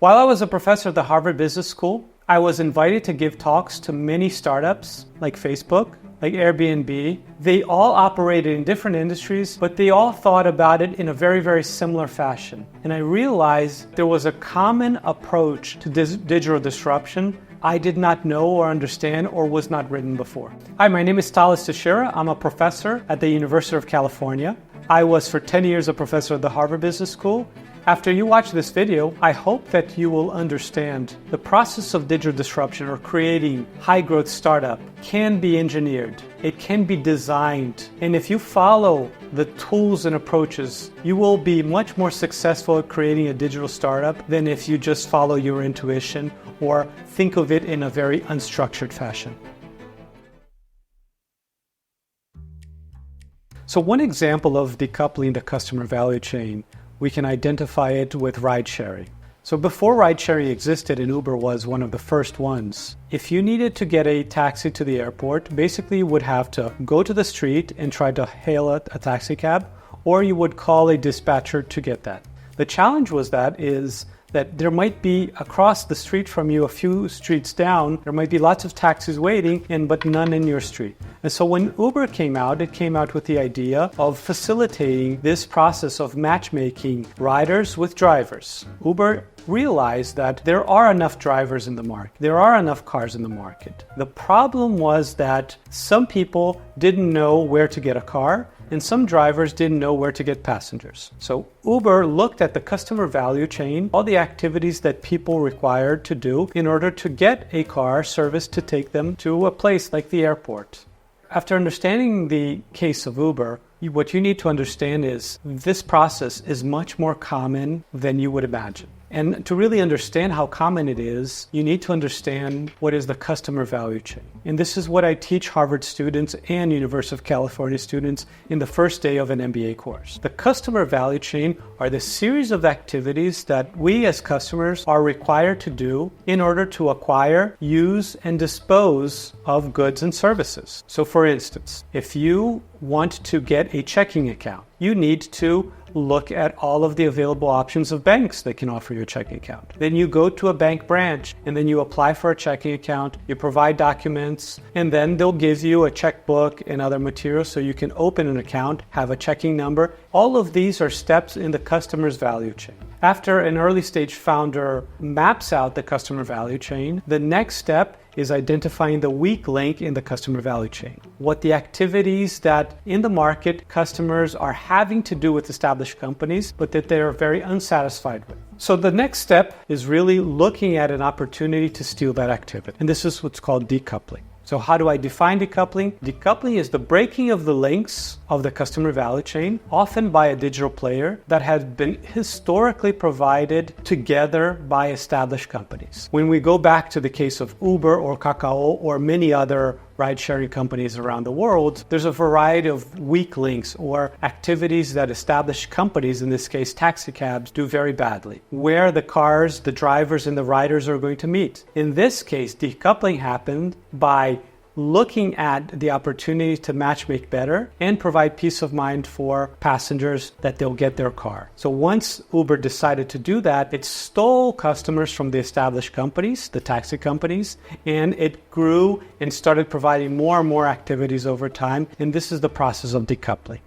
While I was a professor at the Harvard Business School, I was invited to give talks to many startups like Facebook, like Airbnb. They all operated in different industries, but they all thought about it in a very, very similar fashion. And I realized there was a common approach to digital disruption I did not know or understand or was not written before. Hi, my name is Teisheira. I'm a professor at the University of California. I was for 10 years a professor at the Harvard Business School. After you watch this video, I hope that you will understand the process of digital disruption or creating high-growth startup can be engineered. It can be designed. And if you follow the tools and approaches, you will be much more successful at creating a digital startup than if you just follow your intuition or think of it in a very unstructured fashion. So one example of decoupling the customer value chain, we can identify it with ride-sharing. So before ride-sharing existed, and Uber was one of the first ones, if you needed to get a taxi to the airport, basically you would have to go to the street and try to hail a taxi cab, or you would call a dispatcher to get that. The challenge was that there might be across the street from you, a few streets down, there might be lots of taxis waiting, but none in your street. And so when Uber came out, it came out with the idea of facilitating this process of matchmaking riders with drivers. Uber realized that there are enough drivers in the market. There are enough cars in the market. The problem was that some people didn't know where to get a car, and some drivers didn't know where to get passengers. So Uber looked at the customer value chain, all the activities that people required to do in order to get a car service to take them to a place like the airport. After understanding the case of Uber, what you need to understand is this process is much more common than you would imagine. And to really understand how common it is, you need to understand what is the customer value chain. And this is what I teach Harvard students and University of California students in the first day of an MBA course. The customer value chain are the series of activities that we as customers are required to do in order to acquire, use, and dispose of goods and services. So for instance, if you want to get a checking account, you need to look at all of the available options of banks that can offer you a checking account. Then you go to a bank branch and then you apply for a checking account, you provide documents, and then they'll give you a checkbook and other materials so you can open an account, have a checking number. All of these are steps in the customer's value chain. After an early stage founder maps out the customer value chain, the next step is identifying the weak link in the customer value chain. What the activities that in the market customers are having to do with established companies, but that they are very unsatisfied with. So the next step is really looking at an opportunity to steal that activity. And this is what's called decoupling. So how do I define decoupling? Decoupling is the breaking of the links of the customer value chain, often by a digital player that has been historically provided together by established companies. When we go back to the case of Uber or Kakao or many other ride-sharing companies around the world, there's a variety of weak links or activities that established companies, in this case taxi cabs, do very badly, where the cars, the drivers, and the riders are going to meet. In this case, decoupling happened by looking at the opportunity to matchmake better and provide peace of mind for passengers that they'll get their car. So once Uber decided to do that, it stole customers from the established companies, the taxi companies, and it grew and started providing more and more activities over time. And this is the process of decoupling.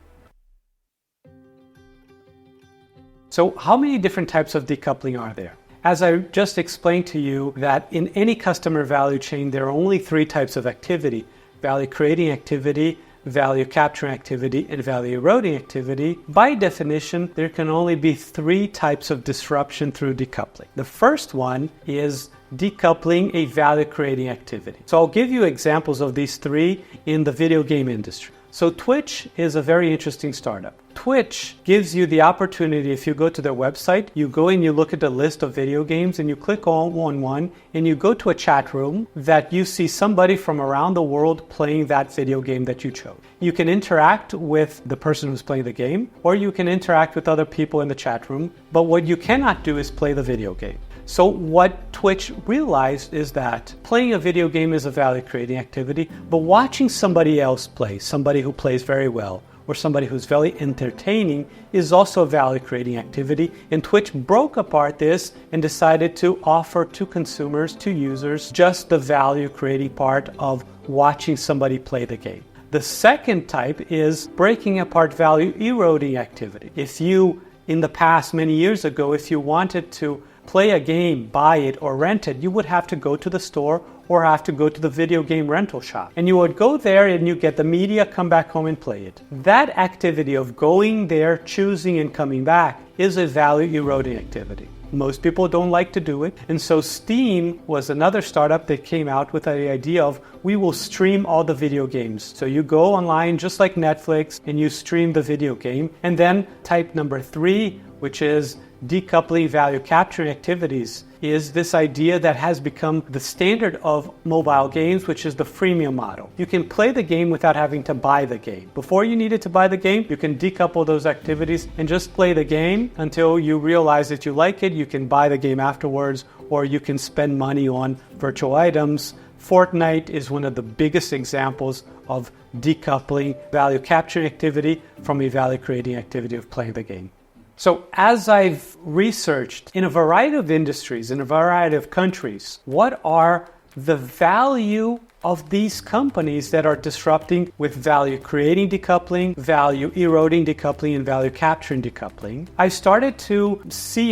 So how many different types of decoupling are there? As I just explained to you that in any customer value chain, there are only three types of activity: value creating activity, value capturing activity, and value eroding activity. By definition, there can only be three types of disruption through decoupling. The first one is decoupling a value creating activity. So I'll give you examples of these three in the video game industry. So Twitch is a very interesting startup. Twitch gives you the opportunity, if you go to their website, you go and you look at the list of video games and you click on one and you go to a chat room that you see somebody from around the world playing that video game that you chose. You can interact with the person who's playing the game, or you can interact with other people in the chat room, but what you cannot do is play the video game. So what Twitch realized is that playing a video game is a value creating activity, but watching somebody else play, somebody who plays very well, or somebody who's very entertaining is also a value-creating activity. And Twitch broke apart this and decided to offer to consumers, to users, just the value-creating part of watching somebody play the game. The second type is breaking apart value-eroding activity. If you, in the past, many years ago, if you wanted to play a game, buy it, or rent it, you would have to go to the store or have to go to the video game rental shop. And you would go there and you get the media, come back home and play it. That activity of going there, choosing and coming back is a value-eroding activity. Most people don't like to do it. And so Steam was another startup that came out with the idea of we will stream all the video games. So you go online just like Netflix and you stream the video game. And then type number 3, which is decoupling value capturing activities, is this idea that has become the standard of mobile games, which is the freemium model. You can play the game without having to buy the game. Before you needed to buy the game, you can decouple those activities and just play the game until you realize that you like it. You can buy the game afterwards, or you can spend money on virtual items. Fortnite is one of the biggest examples of decoupling value capturing activity from a value creating activity of playing the game. So as I've researched in a variety of industries, in a variety of countries, what are the value of these companies that are disrupting with value creating decoupling, value eroding decoupling, and value capturing decoupling, I started to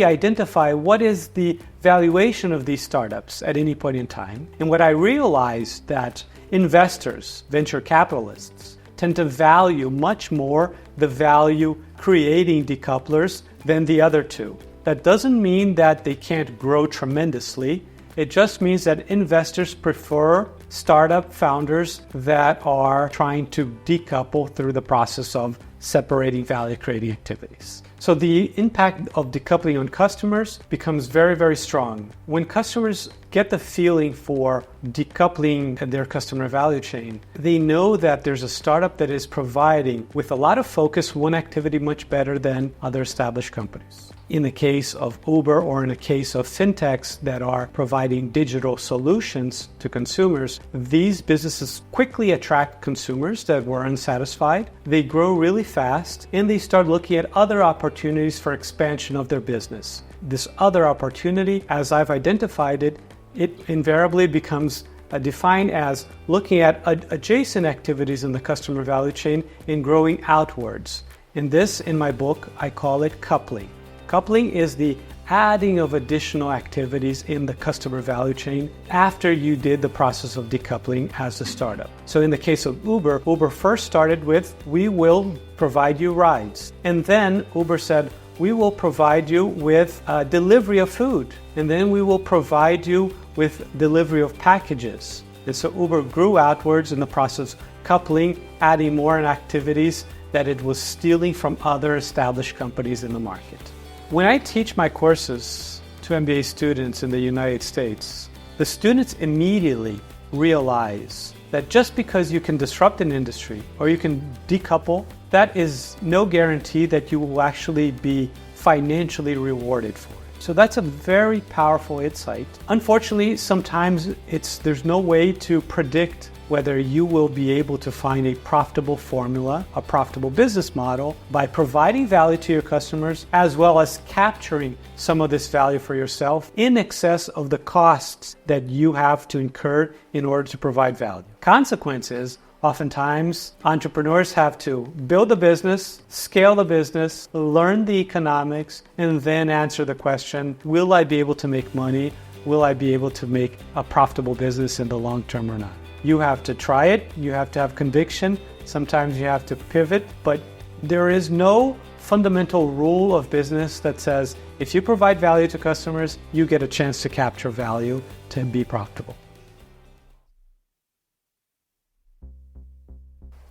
identify what is the valuation of these startups at any point in time. And what I realized that investors, venture capitalists, tend to value much more the value creating decouplers than the other two. That doesn't mean that they can't grow tremendously. It just means that investors prefer startup founders that are trying to decouple through the process of separating value creating activities. So the impact of decoupling on customers becomes very, very strong. When customers get the feeling for decoupling their customer value chain, they know that there's a startup that is providing, with a lot of focus, one activity much better than other established companies. In the case of Uber, or in the case of fintechs that are providing digital solutions to consumers, these businesses quickly attract consumers that were unsatisfied. They grow really fast, and they start looking at other opportunities for expansion of their business. This other opportunity, as I've identified it, it invariably becomes defined as looking at adjacent activities in the customer value chain and growing outwards. In this, in my book, I call it coupling. Coupling is the adding of additional activities in the customer value chain after you did the process of decoupling as a startup. So in the case of Uber, Uber first started with, we will provide you rides. And then Uber said, we will provide you with delivery of food. And then we will provide you with delivery of packages. And so Uber grew outwards in the process of coupling, adding more activities that it was stealing from other established companies in the market. When I teach my courses to MBA students in the United States, the students immediately realize that just because you can disrupt an industry or you can decouple, that is no guarantee that you will actually be financially rewarded for it. So that's a very powerful insight. Unfortunately, sometimes there's no way to predict whether you will be able to find a profitable formula, a profitable business model by providing value to your customers, as well as capturing some of this value for yourself in excess of the costs that you have to incur in order to provide value. Consequence is, oftentimes, entrepreneurs have to build a business, scale the business, learn the economics, and then answer the question, will I be able to make money? Will I be able to make a profitable business in the long term or not? You have to try it, you have to have conviction, sometimes you have to pivot, but there is no fundamental rule of business that says if you provide value to customers, you get a chance to capture value to be profitable.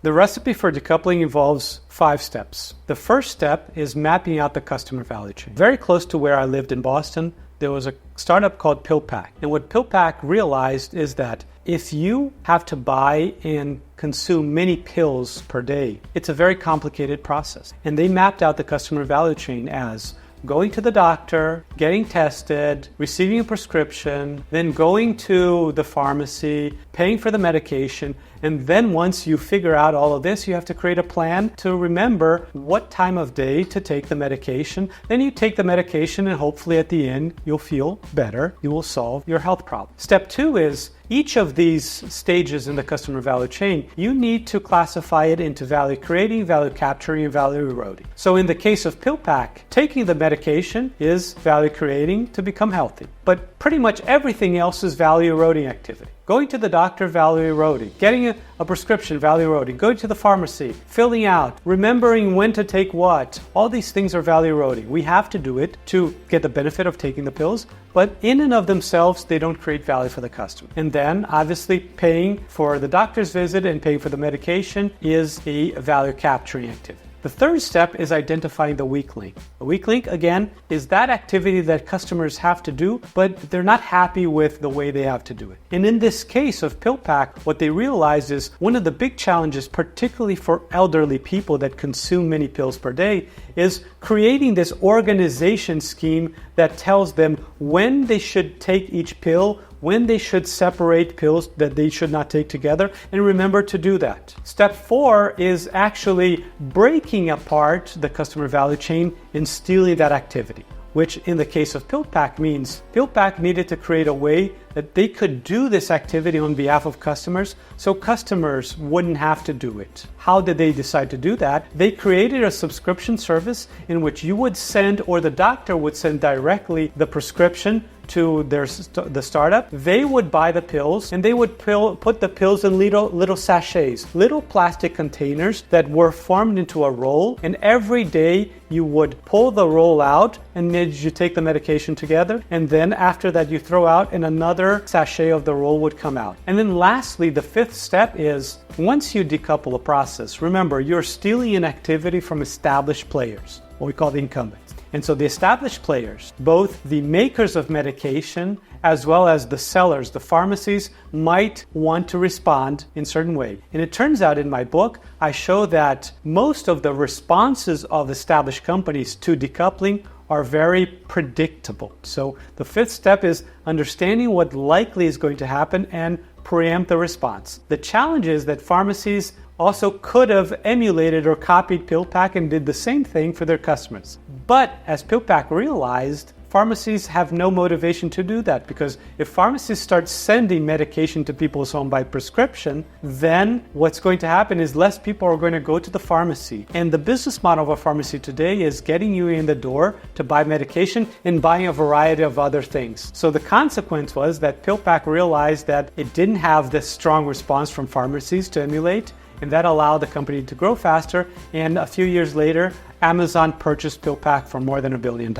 The recipe for decoupling involves 5 steps. The first step is mapping out the customer value chain. Very close to where I lived in Boston, there was a startup called PillPack. And what PillPack realized is that if you have to buy and consume many pills per day, it's a very complicated process. And they mapped out the customer value chain as going to the doctor, getting tested, receiving a prescription, then going to the pharmacy, paying for the medication, And then once you figure out all of this, you have to create a plan to remember what time of day to take the medication. Then you take the medication and hopefully at the end you'll feel better. You will solve your health problem. Step 2 is each of these stages in the customer value chain, you need to classify it into value creating, value capturing, and value eroding. So in the case of PillPack, taking the medication is value creating to become healthy. But pretty much everything else is value eroding activity. Going to the doctor, value eroding. Getting a prescription, value eroding. Going to the pharmacy, filling out, remembering when to take what. All these things are value eroding. We have to do it to get the benefit of taking the pills, but in and of themselves, they don't create value for the customer. And then, obviously, paying for the doctor's visit and paying for the medication is a value capturing activity. The third step is identifying the weak link. A weak link, again, is that activity that customers have to do, but they're not happy with the way they have to do it. And in this case of PillPack, what they realized is one of the big challenges, particularly for elderly people that consume many pills per day, is creating this organization scheme that tells them when they should take each pill, when they should separate pills that they should not take together, and remember to do that. Step 4 is actually breaking apart the customer value chain and stealing that activity, which in the case of PillPack means PillPack needed to create a way that they could do this activity on behalf of customers so customers wouldn't have to do it. How did they decide to do that? They created a subscription service in which you would send, or the doctor would send directly the prescription to the startup. They would buy the pills and they would put the pills in little sachets, little plastic containers that were formed into a roll, and every day you would pull the roll out and then you take the medication together, and then after that you throw out and another sachet of the roll would come out. And then lastly, the 5th step is once you decouple a process, remember you're stealing an activity from established players, what we call the incumbents. And so the established players, both the makers of medication as well as the sellers, the pharmacies, might want to respond in a certain way. And it turns out in my book, I show that most of the responses of established companies to decoupling are very predictable. So the 5th step is understanding what likely is going to happen and preempt the response. The challenge is that pharmacies also could have emulated or copied PillPack and did the same thing for their customers. But as PillPack realized, pharmacies have no motivation to do that, because if pharmacies start sending medication to people's home by prescription, then what's going to happen is less people are going to go to the pharmacy. And the business model of a pharmacy today is getting you in the door to buy medication and buying a variety of other things. So the consequence was that PillPack realized that it didn't have this strong response from pharmacies to emulate, and that allowed the company to grow faster. And a few years later, Amazon purchased PillPack for more than $1 billion.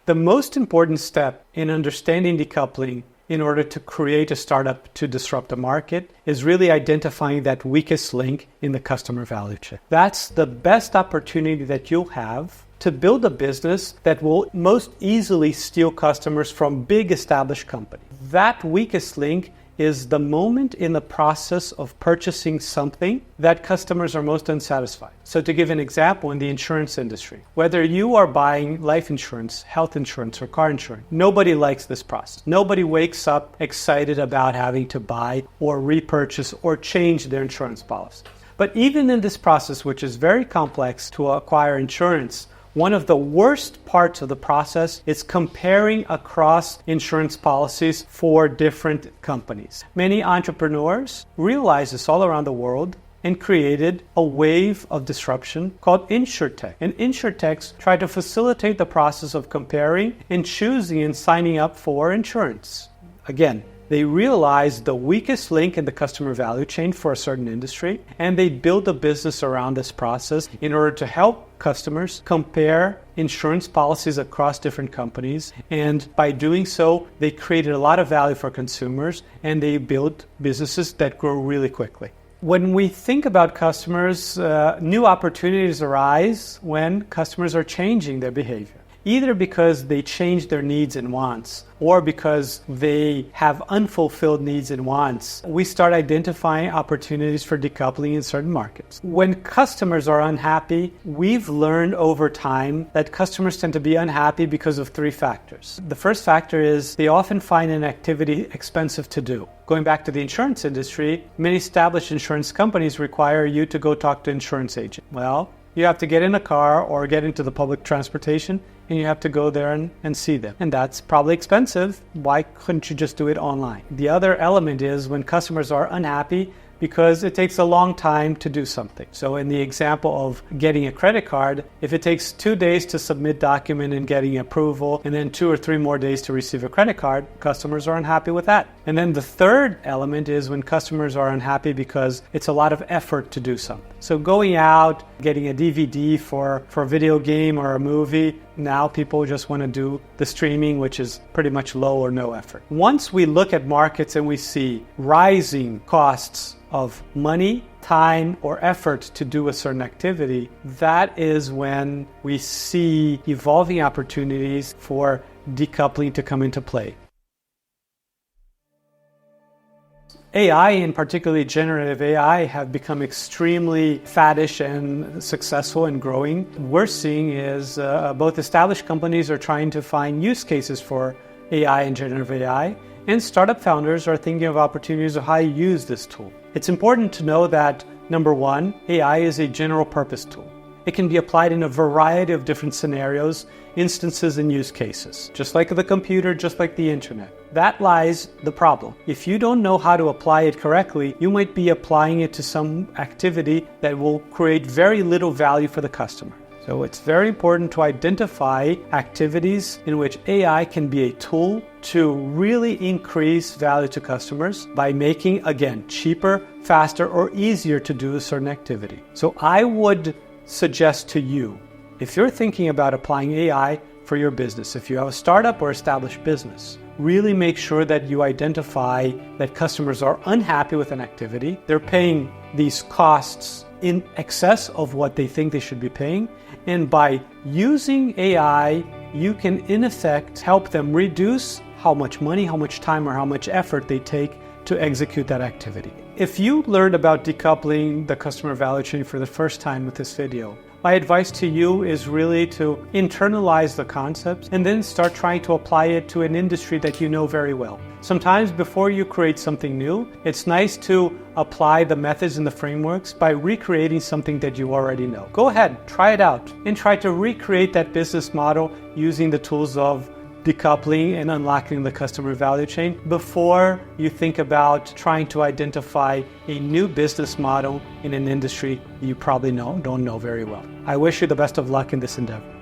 The most important step in understanding decoupling in order to create a startup to disrupt the market is really identifying that weakest link in the customer value chain. That's the best opportunity that you'll have to build a business that will most easily steal customers from big established companies. That weakest link is the moment in the process of purchasing something that customers are most unsatisfied. So to give an example, in the insurance industry, whether you are buying life insurance, health insurance, or car insurance, nobody likes this process. Nobody wakes up excited about having to buy or repurchase or change their insurance policy. But even in this process, which is very complex to acquire insurance, one of the worst parts of the process is comparing across insurance policies for different companies. Many entrepreneurs realized this all around the world and created a wave of disruption called InsurTech. And InsurTechs try to facilitate the process of comparing and choosing and signing up for insurance. Again, they realized the weakest link in the customer value chain for a certain industry, and they built a business around this process in order to help customers compare insurance policies across different companies. And by doing so, they created a lot of value for consumers, and they built businesses that grow really quickly. When we think about customers, new opportunities arise when customers are changing their behavior. either because they changed their needs and wants or because they have unfulfilled needs and wants, we start identifying opportunities for decoupling in certain markets. When customers are unhappy, we've learned over time that customers tend to be unhappy because of three factors. The first factor is they often find an activity expensive to do. Going back to the insurance industry, many established insurance companies require you to go talk to an insurance agent. Well, you have to get in a car or get into the public transportation and you have to go there and see them. And that's probably expensive. Why couldn't you just do it online? The other element is when customers are unhappy because it takes a long time to do something. So in the example of getting a credit card, if it takes 2 days to submit document and getting approval, and then 2 or 3 more days to receive a credit card, customers are unhappy with that. And then the third element is when customers are unhappy because it's a lot of effort to do something. So going out, getting a DVD for a video game or a movie, now people just want to do the streaming, which is pretty much low or no effort. Once we look at markets and we see rising costs of money, time, or effort to do a certain activity, that is when we see evolving opportunities for decoupling to come into play. AI, and particularly generative AI, have become extremely faddish and successful and growing. What we're seeing is both established companies are trying to find use cases for AI and generative AI, and startup founders are thinking of opportunities of how to use this tool. It's important to know that, number one, AI is a general purpose tool. It can be applied in a variety of different scenarios, instances, and use cases. Just like the computer, just like the internet. That lies the problem. If you don't know how to apply it correctly, you might be applying it to some activity that will create very little value for the customer. So it's very important to identify activities in which AI can be a tool to really increase value to customers by making, again, cheaper, faster, or easier to do a certain activity. So I would suggest to you, if you're thinking about applying AI for your business, if you have a startup or established business, really make sure that you identify that customers are unhappy with an activity. They're paying these costs in excess of what they think they should be paying. And by using AI, you can in effect help them reduce how much money, how much time, or how much effort they take to execute that activity. If you learned about decoupling the customer value chain for the first time with this video, my advice to you is really to internalize the concepts and then start trying to apply it to an industry that you know very well. Sometimes before you create something new, it's nice to apply the methods and the frameworks by recreating something that you already know. Go ahead, try it out, and try to recreate that business model using the tools of decoupling and unlocking the customer value chain before you think about trying to identify a new business model in an industry you probably don't know very well. I wish you the best of luck in this endeavor.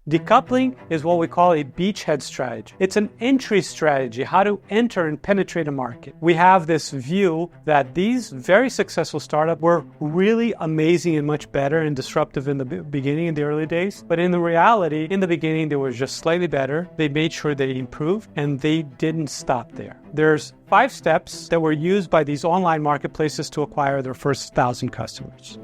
Decoupling is what we call a beachhead strategy. It's an entry strategy, how to enter and penetrate a market. We have this view that these very successful startups were really amazing and much better and disruptive in the beginning, in the early days. But in the reality, in the beginning, they were just slightly better. They made sure they improved, and they didn't stop there. There's 5 steps that were used by these online marketplaces to acquire their first 1,000 customers.